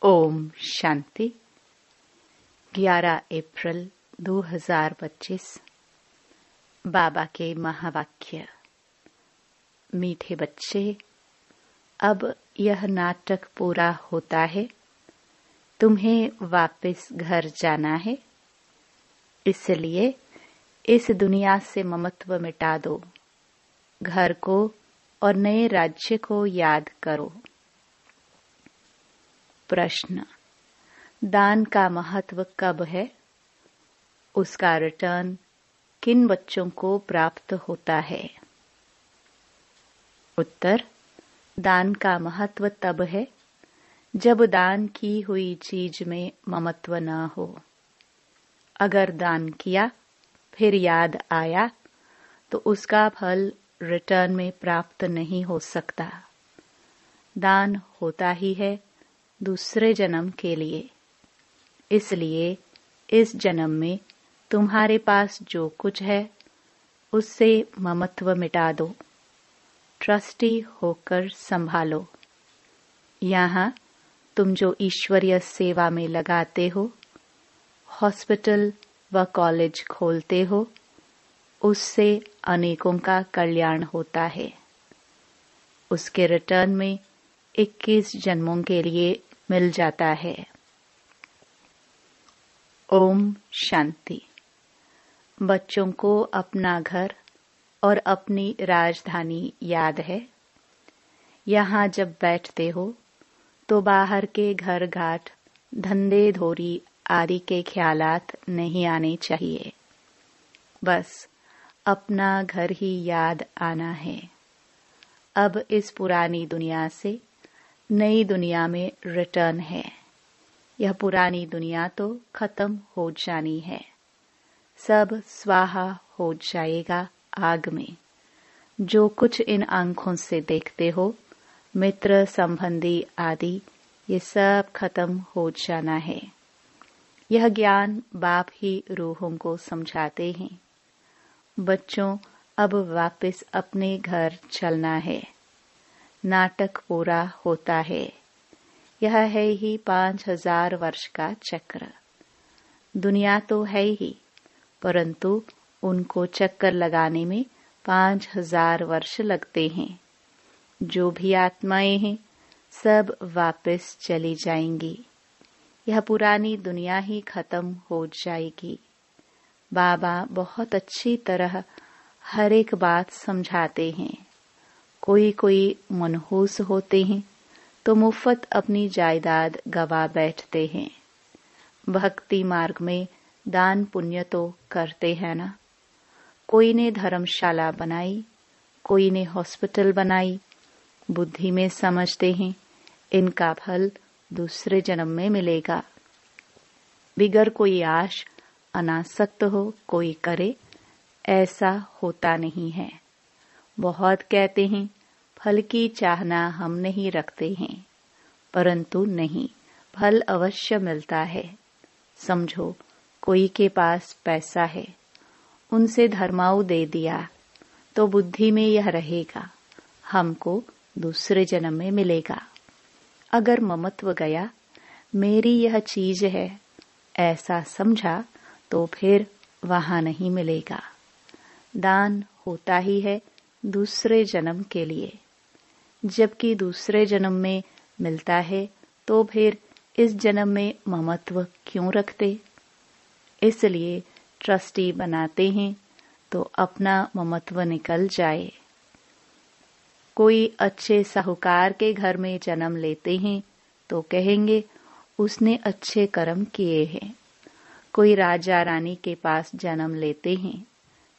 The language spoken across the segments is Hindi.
ओम शांति। 11 अप्रैल 2025। बाबा के महावाक्य। मीठे बच्चे, अब यह नाटक पूरा होता है। तुम्हें वापस घर जाना है, इसलिए इस दुनिया से ममत्व मिटा दो। घर को और नए राज्य को याद करो। प्रश्न: दान का महत्व कब है? उसका रिटर्न किन बच्चों को प्राप्त होता है? उत्तर: दान का महत्व तब है जब दान की हुई चीज में ममत्व न हो। अगर दान किया फिर याद आया तो उसका फल रिटर्न में प्राप्त नहीं हो सकता। दान होता ही है दूसरे जन्म के लिए, इसलिए इस जन्म में तुम्हारे पास जो कुछ है उससे ममत्व मिटा दो। ट्रस्टी होकर संभालो। यहाँ तुम जो ईश्वरीय सेवा में लगाते हो, हॉस्पिटल व कॉलेज खोलते हो, उससे अनेकों का कल्याण होता है। उसके रिटर्न में 21 जन्मों के लिए मिल जाता है। ओम शांति। बच्चों को अपना घर और अपनी राजधानी याद है। यहाँ जब बैठते हो तो बाहर के घर घाट, धंधे धोरी आदि के ख्यालात नहीं आने चाहिए। बस अपना घर ही याद आना है। अब इस पुरानी दुनिया से नई दुनिया में रिटर्न है। यह पुरानी दुनिया तो खत्म हो जानी है। सब स्वाहा हो जाएगा आग में। जो कुछ इन आंखों से देखते हो, मित्र संबंधी आदि, ये सब खत्म हो जाना है। यह ज्ञान बाप ही रूहों को समझाते हैं। बच्चों, अब वापस अपने घर चलना है। नाटक पूरा होता है। यह है ही 5000 वर्ष का चक्र। दुनिया तो है ही, परंतु उनको चक्कर लगाने में 5000 वर्ष लगते हैं। जो भी आत्माएं हैं सब वापस चली जाएंगी। यह पुरानी दुनिया ही खत्म हो जाएगी। बाबा बहुत अच्छी तरह हर एक बात समझाते हैं। कोई मनहूस होते हैं तो मुफ्त अपनी जायदाद गवा बैठते हैं। भक्ति मार्ग में दान पुण्य तो करते हैं ना। कोई ने धर्मशाला बनाई, कोई ने हॉस्पिटल बनाई। बुद्धि में समझते हैं इनका फल दूसरे जन्म में मिलेगा। बिगर कोई आश अनासक्त हो कोई करे, ऐसा होता नहीं है। बहुत कहते हैं फल की चाहना हम नहीं रखते हैं, परंतु नहीं, फल अवश्य मिलता है। समझो, कोई के पास पैसा है, उनसे धर्माऊ दे दिया तो बुद्धि में यह रहेगा हमको दूसरे जन्म में मिलेगा। अगर ममत्व गया, मेरी यह चीज है ऐसा समझा, तो फिर वहां नहीं मिलेगा। दान होता ही है दूसरे जन्म के लिए। जबकि दूसरे जन्म में मिलता है तो फिर इस जन्म में ममत्व क्यों रखते? इसलिए ट्रस्टी बनाते हैं तो अपना ममत्व निकल जाए। कोई अच्छे साहूकार के घर में जन्म लेते हैं तो कहेंगे उसने अच्छे कर्म किए हैं। कोई राजा रानी के पास जन्म लेते हैं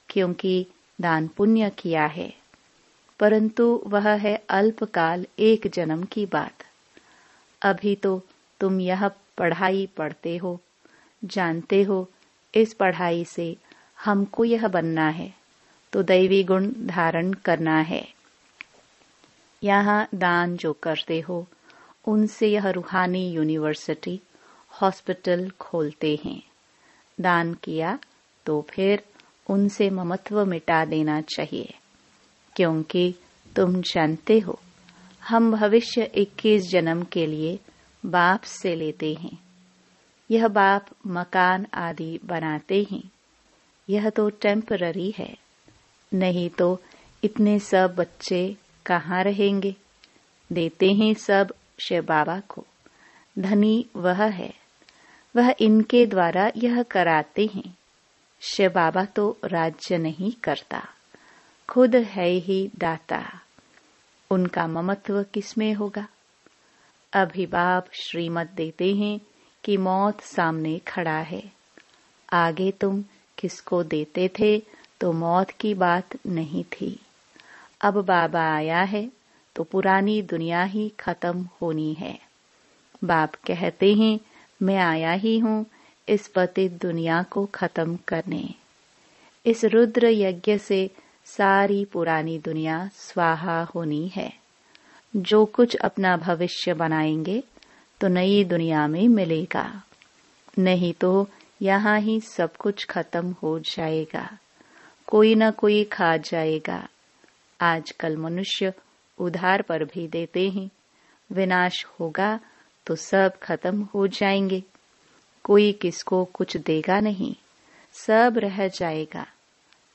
क्योंकि दान पुण्य किया है, परंतु वह है अल्पकाल, एक जन्म की बात। अभी तो तुम यह पढ़ाई पढ़ते हो, जानते हो इस पढ़ाई से हमको यह बनना है तो दैवी गुण धारण करना है। यहाँ दान जो करते हो उनसे यह रूहानी यूनिवर्सिटी, हॉस्पिटल खोलते हैं। दान किया तो फिर उनसे ममत्व मिटा देना चाहिए, क्योंकि तुम जानते हो हम भविष्य 21 जन्म के लिए बाप से लेते हैं। यह बाप मकान आदि बनाते हैं, यह तो टेम्पररी है, नहीं तो इतने सब बच्चे कहाँ रहेंगे। देते हैं सब शिव बाबा को, धनी वह है, वह इनके द्वारा यह कराते हैं। शिव बाबा तो राज्य नहीं करता, खुद है ही दाता, उनका ममत्व किसमें होगा। अभी बाप श्रीमत देते हैं कि मौत सामने खड़ा है, आगे तुम किसको देते थे तो मौत की बात नहीं थी। अब बाबा आया है तो पुरानी दुनिया ही खत्म होनी है। बाप कहते हैं मैं आया ही हूँ इस पतित दुनिया को खत्म करने। इस रुद्र यज्ञ से सारी पुरानी दुनिया स्वाहा होनी है। जो कुछ अपना भविष्य बनाएंगे तो नई दुनिया में मिलेगा, नहीं तो यहाँ ही सब कुछ खत्म हो जाएगा, कोई न कोई खा जाएगा। आजकल मनुष्य उधार पर भी देते हैं, विनाश होगा तो सब खत्म हो जाएंगे, कोई किसको कुछ देगा नहीं, सब रह जाएगा।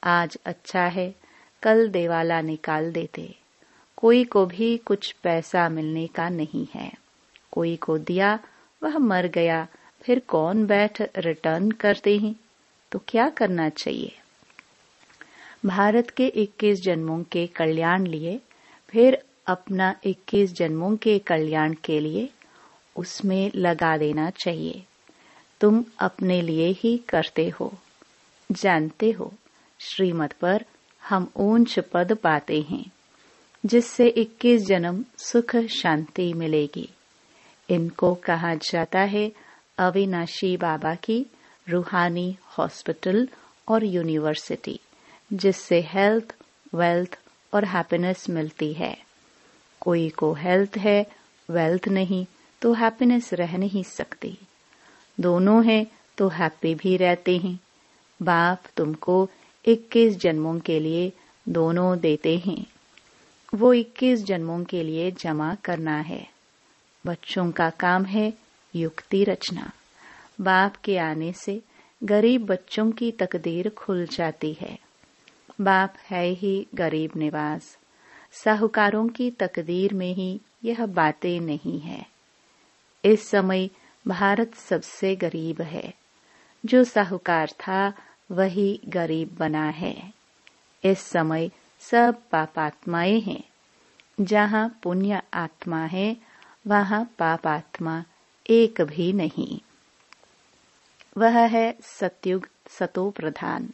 आज अच्छा है, कल देवाला निकाल देते, कोई को भी कुछ पैसा मिलने का नहीं है। कोई को दिया वह मर गया, फिर कौन बैठ रिटर्न करते हैं। तो क्या करना चाहिए। भारत के 21 जन्मों के कल्याण लिए, फिर अपना 21 जन्मों के कल्याण के लिए उसमें लगा देना चाहिए। तुम अपने लिए ही करते हो, जानते हो श्रीमत पर हम ऊंच पद पाते हैं, जिससे 21 जन्म सुख शांति मिलेगी। इनको कहा जाता है अविनाशी बाबा की रूहानी हॉस्पिटल और यूनिवर्सिटी, जिससे हेल्थ, वेल्थ और हैप्पीनेस मिलती है। कोई को हेल्थ है, वेल्थ नहीं तो हैप्पीनेस रह नहीं सकती। दोनों है तो हैप्पी भी रहते हैं। बाप तुमको 21 जन्मों के लिए दोनों देते हैं। वो 21 जन्मों के लिए जमा करना है। बच्चों का काम है युक्ति रचना। बाप के आने से गरीब बच्चों की तकदीर खुल जाती है। बाप है ही गरीब निवास, साहूकारों की तकदीर में ही यह बातें नहीं है। इस समय भारत सबसे गरीब है। जो साहूकार था वही गरीब बना है। इस समय सब पापात्माएं हैं। जहाँ पुण्य आत्मा है वहाँ पाप आत्मा एक भी नहीं। वह है सतयुग सतो प्रधान,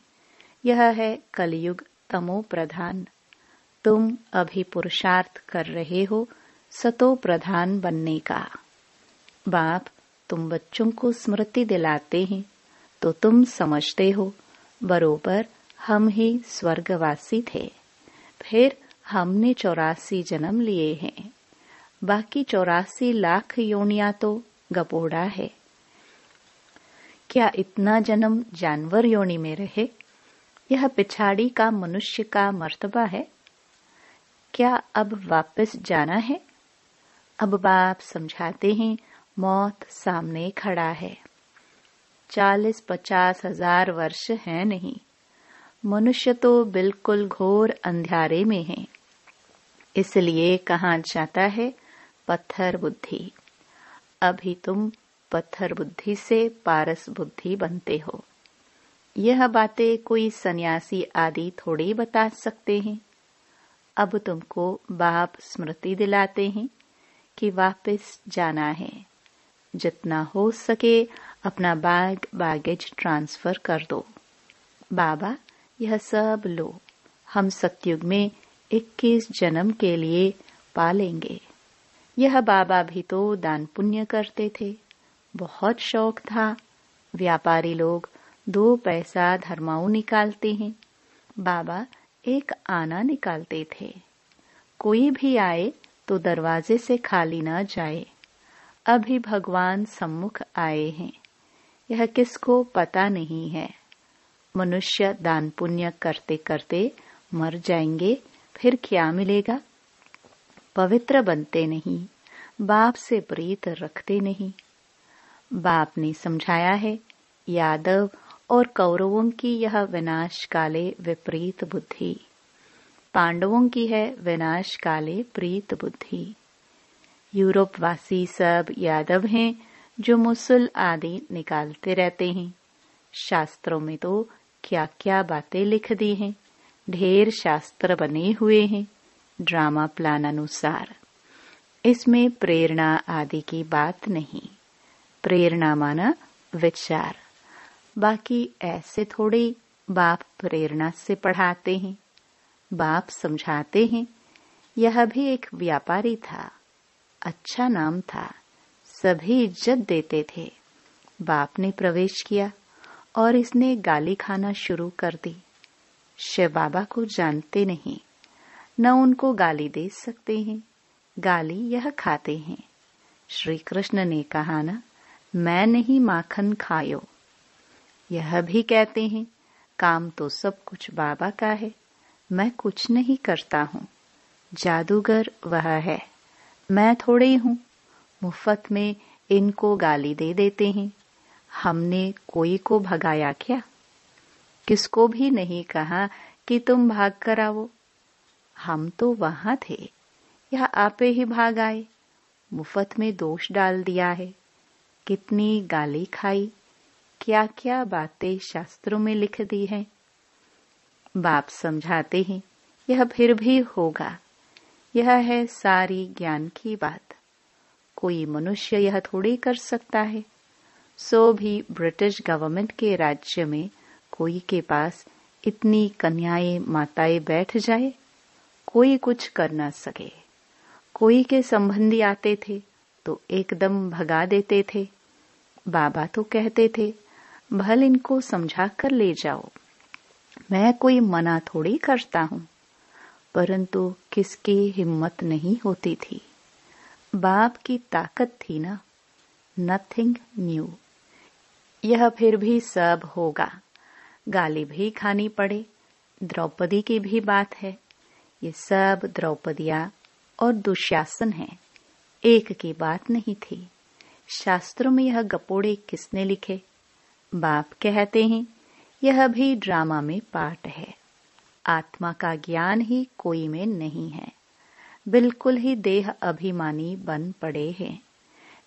यह है कलयुग तमो प्रधान। तुम अभी पुरुषार्थ कर रहे हो सतो प्रधान बनने का। बाप तुम बच्चों को स्मृति दिलाते हैं तो तुम समझते हो बरोबर हम ही स्वर्गवासी थे, फिर हमने 84 जन्म लिए हैं, बाकी 84 लाख योनियां तो गपोड़ा है। क्या इतना जन्म जानवर योनि में रहे? यह पिछाड़ी का मनुष्य का मर्तबा है। क्या अब वापस जाना है? अब बाप समझाते हैं मौत सामने खड़ा है। 40-50 हजार वर्ष है नहीं। मनुष्य तो बिल्कुल घोर अंधियारे में है। इसलिए कहा जाता है पत्थर बुद्धि। अभी तुम पत्थर बुद्धि से पारस बुद्धि बनते हो। यह बातें कोई सन्यासी आदि थोड़ी बता सकते हैं। अब तुमको बाप स्मृति दिलाते हैं कि वापस जाना है। जितना हो सके अपना बैगेज ट्रांसफर कर दो। बाबा यह सब लो, हम सतयुग में 21 जन्म के लिए पालेंगे। यह बाबा भी तो दान पुण्य करते थे, बहुत शौक था। व्यापारी लोग 2 पैसा धर्माऊ निकालते हैं, बाबा 1 आना निकालते थे। कोई भी आए तो दरवाजे से खाली न जाए। अभी भगवान सम्मुख आए हैं, यह किसको पता नहीं है। मनुष्य दान पुण्य करते करते मर जाएंगे, फिर क्या मिलेगा? पवित्र बनते नहीं, बाप से प्रीत रखते नहीं। बाप ने समझाया है, यादव और कौरवों की यह विनाश काले विपरीत बुद्धि, पांडवों की है विनाश काले प्रीत बुद्धि। यूरोप वासी सब यादव हैं जो मुसल आदि निकालते रहते हैं। शास्त्रों में तो क्या क्या बातें लिख दी हैं, ढेर शास्त्र बने हुए हैं ड्रामा प्लान अनुसार। इसमें प्रेरणा आदि की बात नहीं। प्रेरणा माना विचार। बाकी ऐसे थोड़े बाप प्रेरणा से पढ़ाते हैं, बाप समझाते हैं। यह भी एक व्यापारी था, अच्छा नाम था, सभी इज्जत देते थे। बाप ने प्रवेश किया और इसने गाली खाना शुरू कर दी। शिव बाबा को जानते नहीं, न उनको गाली दे सकते हैं, गाली यह खाते हैं। श्री कृष्ण ने कहा ना, मैं नहीं माखन खायो। यह भी कहते हैं, काम तो सब कुछ बाबा का है, मैं कुछ नहीं करता हूँ, जादूगर वह है, मैं थोड़े ही हूँ। मुफ्त में इनको गाली दे देते हैं। हमने कोई को भगाया क्या? किसको भी नहीं कहा कि तुम भाग कर आओ। हम तो वहां थे, यह आपे ही भाग आए। मुफ्त में दोष डाल दिया है। कितनी गाली खाई, क्या क्या बातें शास्त्रों में लिख दी है। बाप समझाते हैं, यह फिर भी होगा। यह है सारी ज्ञान की बात। कोई मनुष्य यह थोड़ी कर सकता है। सो भी ब्रिटिश गवर्नमेंट के राज्य में कोई के पास इतनी कन्याएं माताएं बैठ जाए, कोई कुछ कर ना सके। कोई के संबंधी आते थे तो एकदम भगा देते थे। बाबा तो कहते थे, भल इनको समझा कर ले जाओ। मैं कोई मना थोड़ी करता हूँ, परंतु किसकी हिम्मत नहीं होती थी। बाप की ताकत थी ना, नथिंग न्यू। यह फिर भी सब होगा। गाली भी खानी पड़े। द्रौपदी की भी बात है। ये सब द्रौपदिया और दुशासन है, एक की बात नहीं थी। शास्त्रों में यह गपोड़े किसने लिखे? बाप कहते हैं, यह भी ड्रामा में पार्ट है। आत्मा का ज्ञान ही कोई में नहीं है। बिल्कुल ही देह अभिमानी बन पड़े हैं।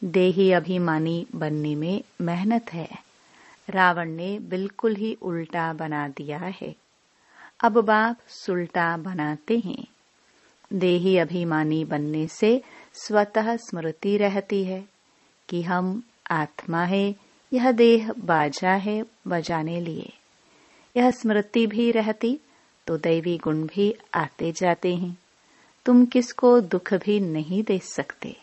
देही अभिमानी बनने में मेहनत है। रावण ने बिल्कुल ही उल्टा बना दिया है। अब बाप सुल्टा बनाते हैं। देही अभिमानी बनने से स्वतः स्मृति रहती है कि हम आत्मा है, यह देह बाजा है बजाने लिए। यह स्मृति भी रहती तो दैवी गुण भी आते जाते हैं। तुम किसको दुख भी नहीं दे सकते।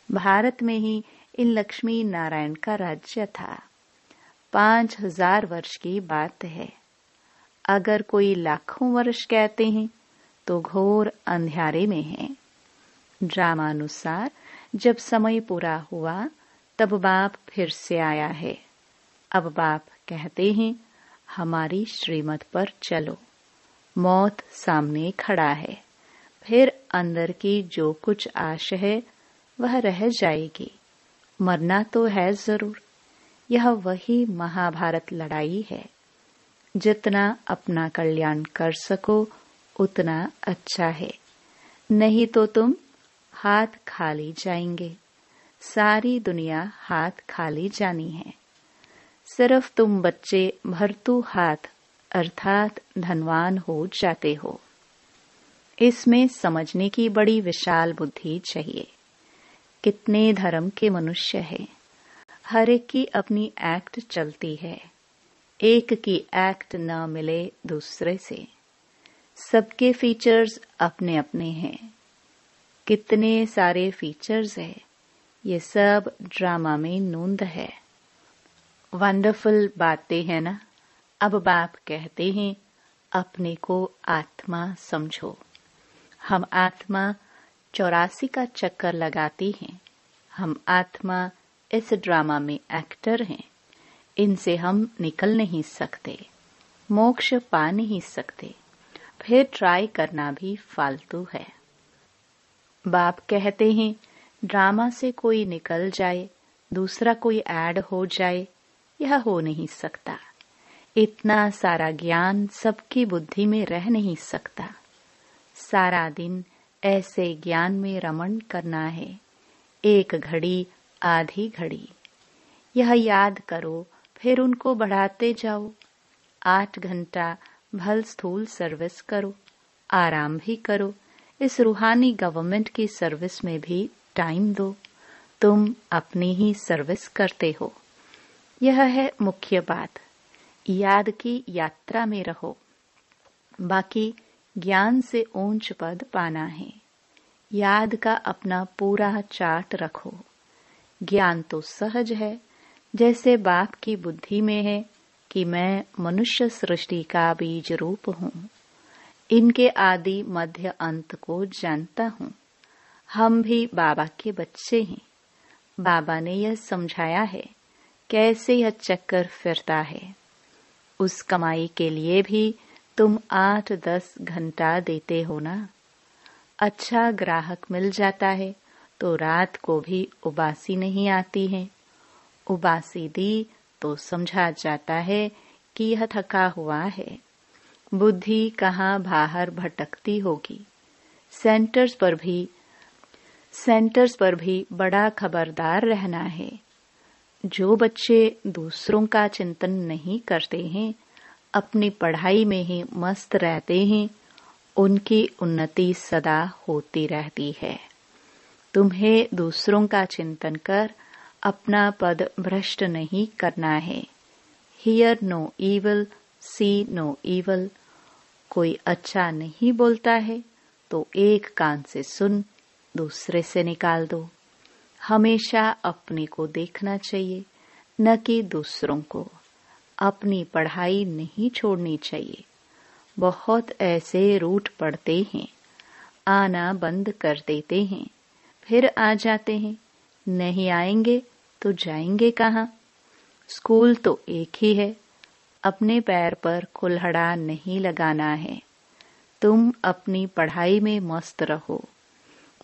भारत में ही इन लक्ष्मी नारायण का राज्य था। 5000 वर्ष की बात है। अगर कोई लाखों वर्ष कहते हैं तो घोर अंधेरे में है। ड्रामानुसार जब समय पूरा हुआ तब बाप फिर से आया है। अब बाप कहते हैं, हमारी श्रीमत पर चलो। मौत सामने खड़ा है। फिर अंदर की जो कुछ आश है वह रह जाएगी। मरना तो है जरूर। यह वही महाभारत लड़ाई है। जितना अपना कल्याण कर सको उतना अच्छा है, नहीं तो तुम हाथ खाली जाएंगे। सारी दुनिया हाथ खाली जानी है। सिर्फ तुम बच्चे भरतू हाथ अर्थात धनवान हो जाते हो। इसमें समझने की बड़ी विशाल बुद्धि चाहिए। कितने धर्म के मनुष्य हैं, हर एक की अपनी एक्ट चलती है। एक की एक्ट न मिले दूसरे से। सबके फीचर्स अपने अपने हैं। कितने सारे फीचर्स हैं, ये सब ड्रामा में नूंद है। वंडरफुल बातें हैं ना। अब बाप कहते हैं, अपने को आत्मा समझो। हम आत्मा 84 का चक्कर लगाती हैं। हम आत्मा इस ड्रामा में एक्टर हैं। इनसे हम निकल नहीं सकते, मोक्ष पा नहीं सकते। फिर ट्राई करना भी फालतू है। बाप कहते हैं, ड्रामा से कोई निकल जाए, दूसरा कोई ऐड हो जाए, यह हो नहीं सकता। इतना सारा ज्ञान सबकी बुद्धि में रह नहीं सकता। सारा दिन ऐसे ज्ञान में रमण करना है, एक घड़ी आधी घड़ी। यह याद करो, फिर उनको बढ़ाते जाओ। 8 घंटा भल स्थूल सर्विस करो, आराम भी करो। इस रूहानी गवर्नमेंट की सर्विस में भी टाइम दो। तुम अपनी ही सर्विस करते हो। यह है मुख्य बात। याद की यात्रा में रहो। बाकी ज्ञान से ऊंच पद पाना है। याद का अपना पूरा चार्ट रखो। ज्ञान तो सहज है, जैसे बाप की बुद्धि में है कि मैं मनुष्य सृष्टि का बीज रूप हूँ। इनके आदि मध्य अंत को जानता हूँ। हम भी बाबा के बच्चे हैं। बाबा ने यह समझाया है कैसे यह चक्कर फिरता है। उस कमाई के लिए भी तुम 8-10 घंटा देते हो ना। अच्छा ग्राहक मिल जाता है तो रात को भी उबासी नहीं आती है। उबासी दी तो समझा जाता है कि यह थका हुआ है। बुद्धि कहाँ बाहर भटकती होगी। सेंटर्स पर भी बड़ा खबरदार रहना है। जो बच्चे दूसरों का चिंतन नहीं करते हैं, अपनी पढ़ाई में ही मस्त रहते हैं, उनकी उन्नति सदा होती रहती है। तुम्हें दूसरों का चिंतन कर अपना पद भ्रष्ट नहीं करना है। Hear no evil, see no evil. कोई अच्छा नहीं बोलता है तो एक कान से सुन, दूसरे से निकाल दो। हमेशा अपने को देखना चाहिए, न कि दूसरों को। अपनी पढ़ाई नहीं छोड़नी चाहिए। बहुत ऐसे रूठ पड़ते हैं, आना बंद कर देते हैं, फिर आ जाते हैं। नहीं आएंगे तो जाएंगे कहाँ? स्कूल तो एक ही है। अपने पैर पर कुल्हड़ा नहीं लगाना है। तुम अपनी पढ़ाई में मस्त रहो,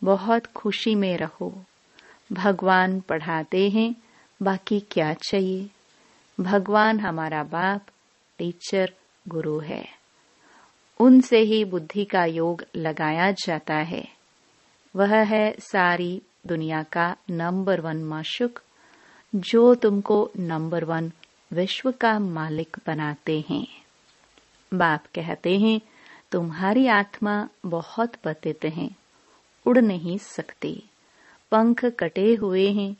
बहुत खुशी में रहो। भगवान पढ़ाते हैं, बाकी क्या चाहिए? भगवान हमारा बाप, टीचर, गुरु है। उनसे ही बुद्धि का योग लगाया जाता है। वह है सारी दुनिया का नंबर 1 माशुक, जो तुमको नंबर 1 विश्व का मालिक बनाते हैं। बाप कहते हैं तुम्हारी आत्मा बहुत पतित है, उड़ नहीं सकती, पंख कटे हुए हैं।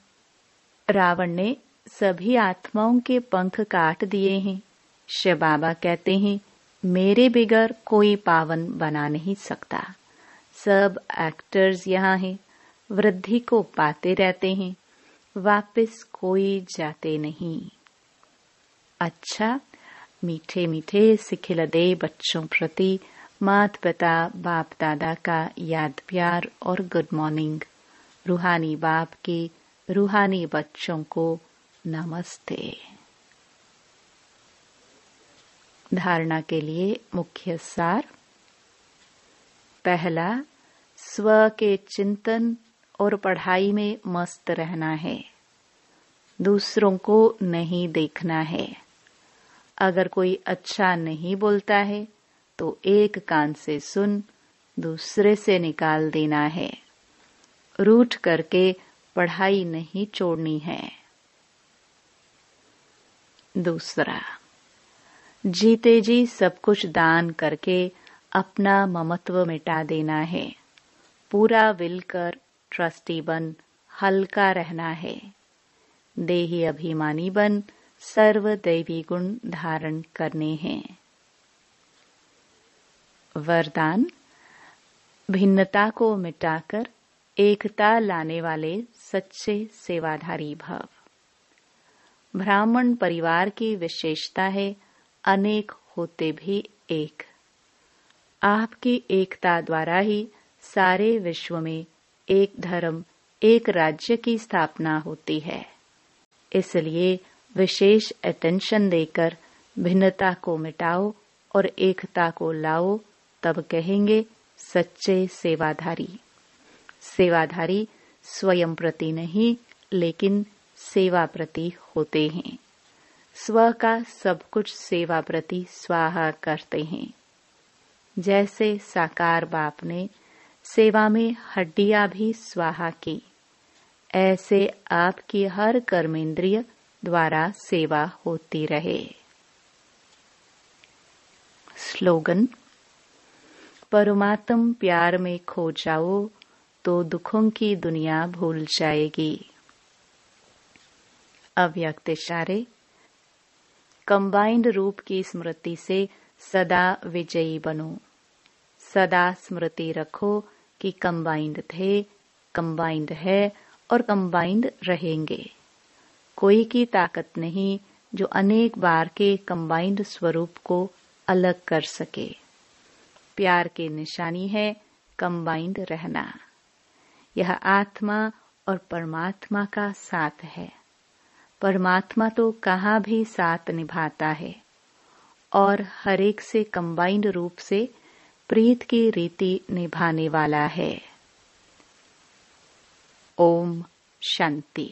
रावण ने सभी आत्माओं के पंख काट दिए हैं। शिव बाबा कहते हैं मेरे बिगर कोई पावन बना नहीं सकता। सब एक्टर्स यहाँ हैं, वृद्धि को पाते रहते हैं, वापस कोई जाते नहीं। अच्छा, मीठे मीठे सिखिलदे बच्चों प्रति माता पिता बाप दादा का याद प्यार और गुड मॉर्निंग। रूहानी बाप के रूहानी बच्चों को नमस्ते। धारणा के लिए मुख्य सार। पहला, स्व के चिंतन और पढ़ाई में मस्त रहना है। दूसरों को नहीं देखना है। अगर कोई अच्छा नहीं बोलता है तो एक कान से सुन, दूसरे से निकाल देना है। रूठ करके पढ़ाई नहीं छोड़नी है। दूसरा, जीते जी सब कुछ दान करके अपना ममत्व मिटा देना है। पूरा विल कर ट्रस्टी बन हल्का रहना है। देही अभिमानी बन सर्व दैवी गुण धारण करने हैं। वरदान, भिन्नता को मिटाकर एकता लाने वाले सच्चे सेवाधारी भव। ब्राह्मण परिवार की विशेषता है अनेक होते भी एक। आपकी एकता द्वारा ही सारे विश्व में एक धर्म, एक राज्य की स्थापना होती है। इसलिए विशेष अटेंशन देकर भिन्नता को मिटाओ और एकता को लाओ, तब कहेंगे सच्चे सेवाधारी। सेवाधारी स्वयं प्रति नहीं लेकिन सेवा प्रति होते हैं। स्व का सब कुछ सेवा प्रति स्वाहा करते हैं। जैसे साकार बाप ने सेवा में हड्डियां भी स्वाहा की, ऐसे आपकी हर कर्मेंद्रिय द्वारा सेवा होती रहे। स्लोगन: परमात्म प्यार में खो जाओ तो दुखों की दुनिया भूल जाएगी। अव्यक्त इशारे: कंबाइंड रूप की स्मृति से सदा विजयी बनो। सदा स्मृति रखो कि कंबाइंड थे, कंबाइंड है और कंबाइंड रहेंगे। कोई की ताकत नहीं जो अनेक बार के कंबाइंड स्वरूप को अलग कर सके। प्यार की निशानी है कंबाइंड रहना। यह आत्मा और परमात्मा का साथ है। परमात्मा तो कहाँ भी साथ निभाता है और हर एक से कंबाइंड रूप से प्रीत की रीति निभाने वाला है। ओम शांति।